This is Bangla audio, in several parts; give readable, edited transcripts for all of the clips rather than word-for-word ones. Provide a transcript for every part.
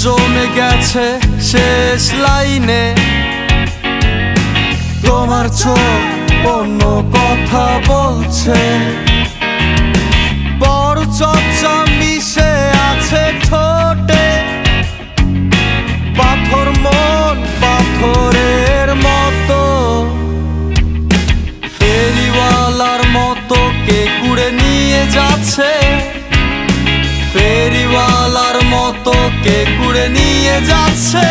জমে গেছে শেষ লাইনে। তোমার চোখ অন্য কথা বলছে, বড় চর্চা মিশে আছে ঠোঁটে। পাথর মন পাথরের মতো, ফেরিওয়ালার মতো কে কুড়ে নিয়ে যাচ্ছে। ফেরিওয়ালার মতো কে কুড়ে নিয়ে যাচ্ছে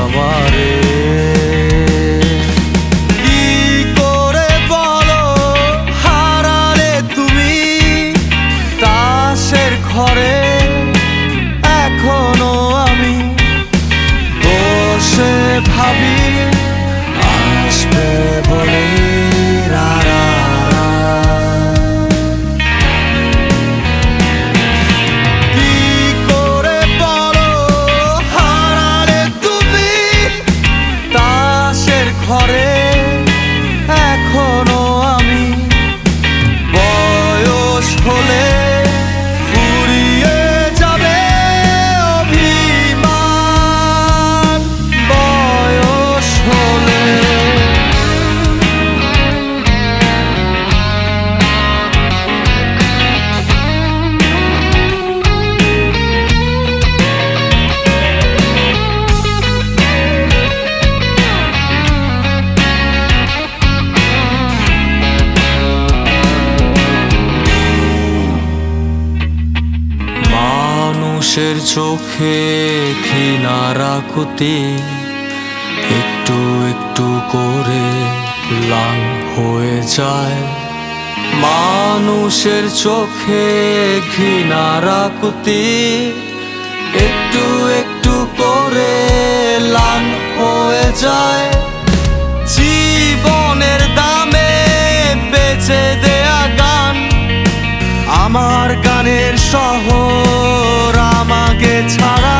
আমারে। কি করে বলো হারালে তুমি তাসের ঘরে। এখনো আমি বসে ভাবি আসবে বলে রারা। কি করে বলো হারালে তুমি তাসের ঘরে। এখনো আমি বয়স হলে ফুরিয়ে যাবে অভিমান। বয়স হলে মানুষের চোখে ঘৃণার আকুতি একটু একটু করে ম্লান হয়ে যায়। মানুষের চোখে ঘৃণার আকুতি একটু একটু করে ম্লান হয়ে যায়। জীবনের দামে বেচে দেয়া গান, আমার গানের শহর আমাকে ছাড়া।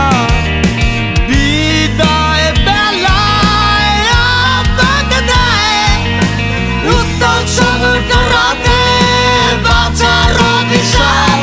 বিদায় বেলায় আপনাকে দেয় উত্তম সমুদ্র রাতে বাঁচার অভিশাপ।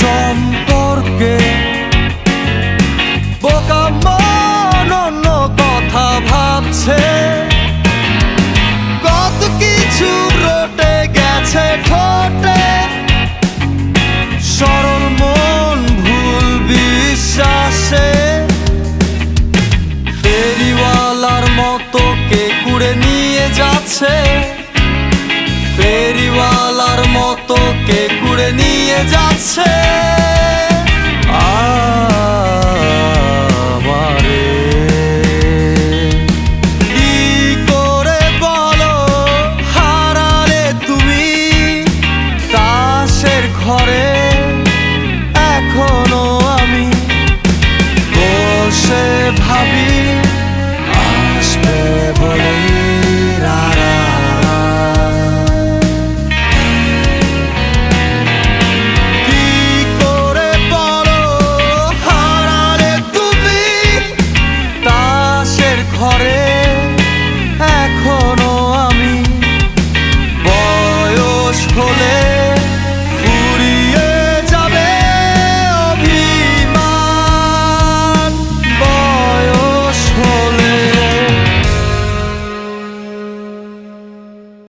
সম্পর্কে বোকা মন অন্য কথা ভাবছে। কত কিছু রটে গেছে ঠোঁটে, সরল মন ভুল বিশ্বাসে। ফেরিওয়ালার মতো কে কুড়ে নিয়ে যাচ্ছে। ফেরিওয়ালার মতো কে কুড়ে নিয়ে যাচ্ছে আমারে। কি করে বলো হারালে তুমি তাসের ঘরে। এখনো আমি বসে ভাবি